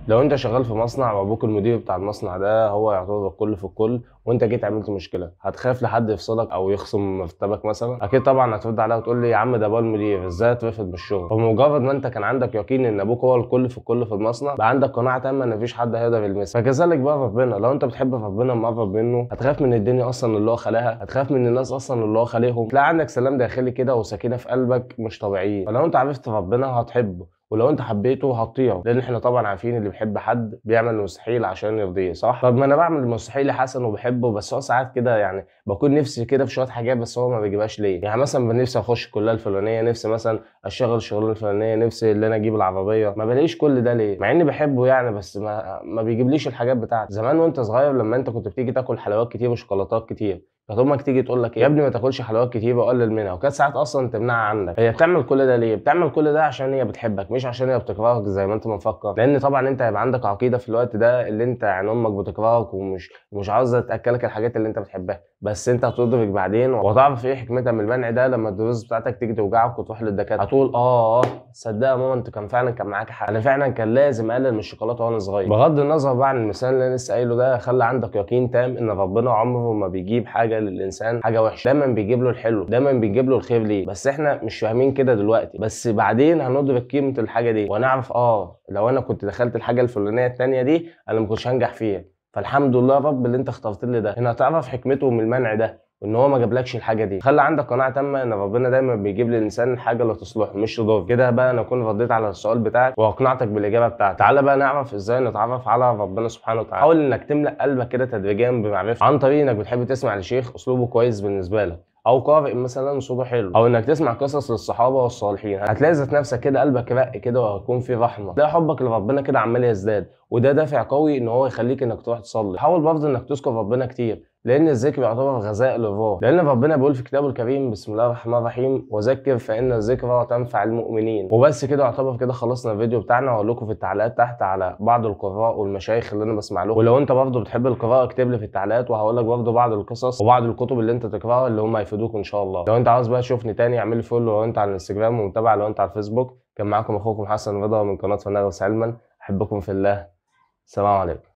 لو انت شغال في مصنع وابوك المدير بتاع المصنع ده هو يعتبر الكل في الكل، وانت جيت عملت مشكله، هتخاف لحد يفصلك او يخصم مرتبك مثلا؟ اكيد طبعا هترد عليها وتقول لي يا عم ده ابويا المدير، ازاي اترفض من الشغل؟ فمجرد ما انت كان عندك يقين ان ابوك هو الكل في الكل في المصنع، بقى عندك قناعه تامه ان مفيش حد هيقدر يلمسك. فكذلك بقى ربنا، لو انت بتحب ربنا مقرب منه، هتخاف من الدنيا اصلا اللي هو خلقها، هتخاف من الناس اصلا اللي هو خالقهم، تلاقي عندك سلام داخلي كده وسكينه في قلبك مش طبيعيين. فلو انت عرفت ربنا هتحبه، ولو انت حبيته هتطيعه، لان احنا طبعا عارفين اللي بيحب حد بيعمل المستحيل عشان يرضيه، صح؟ طب ما انا بعمل المستحيل يا حسن وبحبه، بس هو ساعات كده يعني بكون نفسي كده في شويه حاجات بس هو ما بيجيبهاش ليه. يعني مثلا نفسي اخش الكليه الفلانيه، نفسي مثلا اشتغل الشغلانه الفلانيه، نفسي ان انا اجيب العربيه، ما بلاقيش كل ده ليه؟ مع اني بحبه يعني، بس ما بيجيبليش الحاجات بتاعتي. زمان وانت صغير لما انت كنت بتيجي تاكل حلويات كتير وشوكولاتات كتير، كانت امك تيجي تقول لك يا ابني ما تاكلش حلويات كتير وقلل منها، وكانت ساعات اصلا تمنعها عنك. هي بتعمل كل ده ليه؟ بتعمل كل ده عشان هي بتحبك، مش عشان هي بتكرهك زي ما انت مفكر. لان طبعا انت هيبقى عندك عقيده في الوقت ده اللي انت يعني امك بتكرهك ومش عاوزه تاكلك الحاجات اللي انت بتحبها، بس انت هتدرك بعدين وهتعرف ايه حكمتها من المنع ده لما الدروس بتاعتك تيجي توجعك وتروح للدكاتره. هتقول صدق يا ماما انت كان معاك حق، انا فعلا كان لازم اقلل من الشوكولاته وانا صغير. بغض النظر بقى عن المثال اللي انا لسه قايله ده، خلي عندك يقين تام ان ربنا عمره ما بيجيب حاجه للانسان حاجه وحشه، دايما بيجيب له الحلو، دايما بيجيب له الخير ليه. بس احنا مش فاهمين كده دلوقتي، بس بعدين هندرك قيمه الحاجه دي وهنعرف لو انا كنت دخلت الحاجه الفلانيه التانيه دي انا ما كنتش هنجح فيها، فالحمد لله يا رب اللي انت اخترت لي ده. هنا هتعرف حكمته من المنع ده، ان هو ما جابلكش الحاجه دي. خلي عندك قناعه تامه ان ربنا دايما بيجيب للانسان الحاجه اللي تصلحه مش تضره. كده بقى انا اكون رديت على السؤال بتاعك واقنعتك بالاجابه بتاعتك. تعالى بقى نعرف ازاي نتعرف على ربنا سبحانه وتعالى. حاول انك تملا قلبك كده تدريجيا بمعرفه، عن طريق انك بتحب تسمع لشيخ اسلوبه كويس بالنسبه لك، او قارئ مثلا صوته حلو، او انك تسمع قصص للصحابه والصالحين. هتلاقي ذات نفسك كده قلبك رق كده وهيكون فيه رحمه، تلاقي حبك لربنا كده عمال يزداد، وده دافع قوي ان هو يخليك انك تروح تصلي. حاول برضه انك تذكر ربنا كتير، لان الذكر يعتبر غذاء للروح. لان ربنا بيقول في كتابه الكريم بسم الله الرحمن الرحيم وذكر فان الذكرى تنفع المؤمنين. وبس كده يعتبر كده خلصنا الفيديو بتاعنا. هقول لكم في التعليقات تحت على بعض القراء والمشايخ اللي انا بسمع لهم، ولو انت برضه بتحب القراءه اكتب لي في التعليقات وهقول لك برضه بعض القصص وبعض الكتب اللي انت تقراها اللي هم هيفيدوك ان شاء الله. لو انت عاوز بقى تشوفني تاني اعمل لي فولو لو انت على الانستجرام، ومتابع لو انت على الفيسبوك. كان معاكم اخوكم حسن رضا من قناه فنانوس علما. احبكم في الله. السلام عليكم.